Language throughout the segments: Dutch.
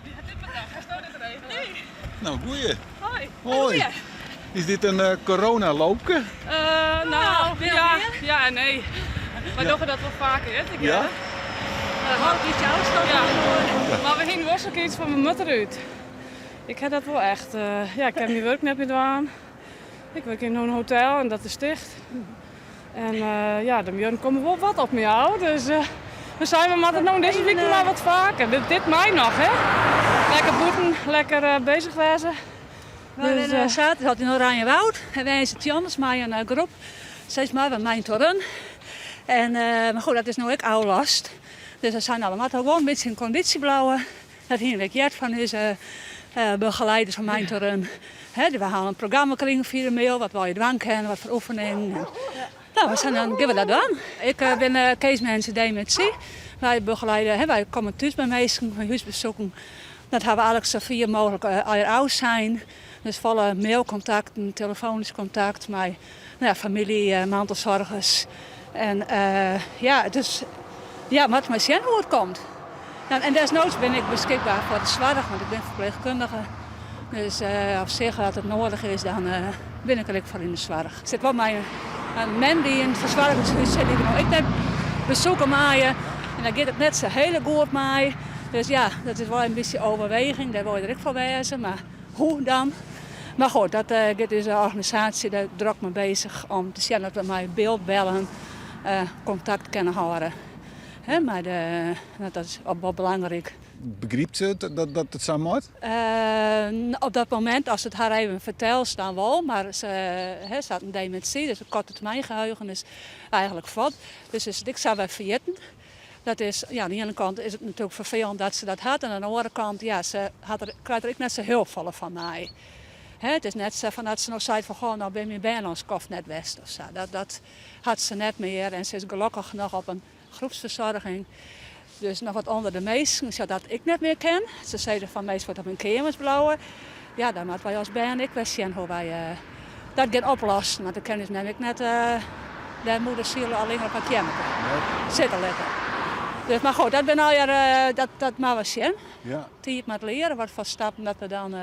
dit bedacht. Hij staat dit regelen. Nee. Nou, goeie. Hoi. Hoi. Is dit een corona-loopje? Nou, ja en nee. Wij doen dat wel vaker, hè? Ja? Ja. Maar we gingen wel ook iets van mijn moeder uit. Ik heb dat wel echt. Ik heb mijn werk net meer gedaan. Ik werk in een hotel en dat is dicht. En de muren komen wel wat op jou. Dus dan zijn we maar nou deze week maar wat vaker. Dit mei nog, hè? Lekker boeten, lekker bezig wezen. Dus, zaterdag had in Oranjewoud en wij zijn het anders maar een groep. Steeds maar van mijn toren. En maar goed, dat is nou ook oude last. Dus dat zijn allemaal gewoon een beetje in conditie blouwen. Dat hier een Jert van is begeleiders van mijn toren. We halen een programma kringen via de mail, wat wil je dwang kennen, wat voor oefening. Nou, we zijn dan geven dat aan. Ik ben Kees Mensen Dementie. Wij begeleiden, wij komen thuis bij mensen, van huisbezoeken. Dat hebben we eigenlijk zoveel mogelijk oud zijn. Dus volle mailcontacten, telefonisch contact met familie, mantelzorgers. En dus maar het zien hoe het komt. En desnoods ben ik beschikbaar voor de zorg, want ik ben verpleegkundige. Dus op zich, als het nodig is, dan ben ik er ook voor in de zorg. Er zit wel een man die in het verzorgingshuis zit, die ik nog net bezoeken maaien. En dan gaat het net zo heel goed mee. Dus ja, dat is wel een beetje overweging, daar wil je er ook voor wezen. Maar hoe dan? Maar goed, dat gaat dus een organisatie, daar druk mee bezig om te zien dat we met beeldbellen contact kunnen houden. Maar dat is wel belangrijk. Begrijpt ze dat het zo moet? Op dat moment, als het haar even vertelt, dan wel. Maar ze had een dementie, dus een korte termijn geheugen is eigenlijk vat. Dus ik zou wel vergeten. Dat is, aan de ene kant is het natuurlijk vervelend dat ze dat had. En aan de andere kant, krijgt er ook net zo heel veel van mij. Het is net zo van dat ze nog zei van, goh, nou ben je bijna ons kof net west of zo. Dat had ze net meer en ze is gelukkig nog op een groepsverzorging. Dus nog wat onder de meesten, zodat ik net meer ken. Ze zeiden van meest wat op hun kamers blouwen. Ja, dan moeten wij als band ik wel zien hoe wij dat gaan oplossen. Want dan kunnen ze namelijk net de moederziel alleen op het kamer zitten letten. Dus, maar goed, dat ben al dat maar we zien. Ja. Die moet leren wat voor stappen dat we dan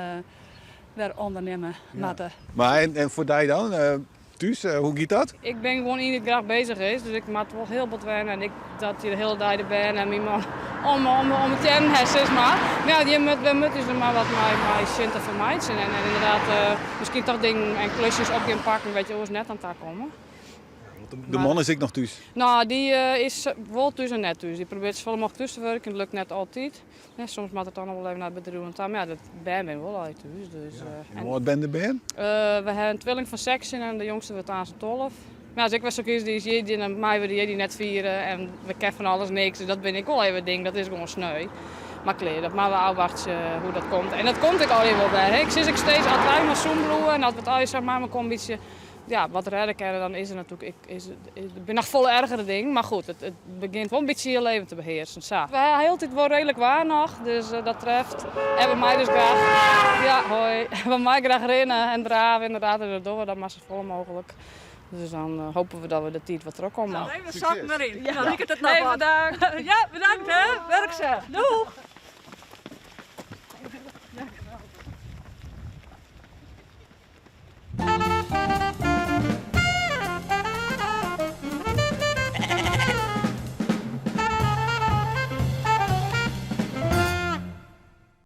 weer ondernemen moeten. Maar en voor die dan? Thuis, hoe gaat dat? Ik ben gewoon iemand die graag bezig is, dus ik moet wel heel wat wennen. En ik dat je de hele dag er ben en mijn man om het in zeg maar. Maar ja, we moeten dus maar wat mij zitten voor mij zijn. En inderdaad, misschien toch dingen en klusjes op gaan pakken, weet je, hoe is net aan het komen. De man is ik nog thuis. Nou, die is wel thuis en net thuis. Die probeert zoveel mogelijk tussen te werken, dat lukt net altijd. Ja, soms moet het dan nog wel even naar het bedrijf. Maar ja, dat ben wel altijd thuis. Dus, Hoe oud ben je? we hebben een tweeling van 16 en de jongste wordt aan zijn 12. Maar als ik was zo kies, die is die en mij weer die net vieren en we kennen van alles niks. Dus dat ben ik wel even ding, dat is gewoon sneu. Maar klaar, dat maar we afwachten hoe dat komt. En dat komt ik al wel bij. Hè. Ik zie steeds altijd maar zoenbloeien en dat we het al zeg maar een beetje. Ja, wat redden kennen, dan is er natuurlijk. Ik ben nog vol ergere dingen, maar goed, het begint wel een beetje je leven te beheersen. Zo. We hebben heel tijd wel redelijk waar nog, dus dat treft. En we mij dus graag, ja, hoi, we mij graag rennen en draven, inderdaad, en dat doen we dan maar zo vol mogelijk. Dus dan hopen we dat we de tijd wat terugkomen. Even zakken erin. Ja, ik het nog bedankt. Ja, bedankt hè. Werk ze. Doeg.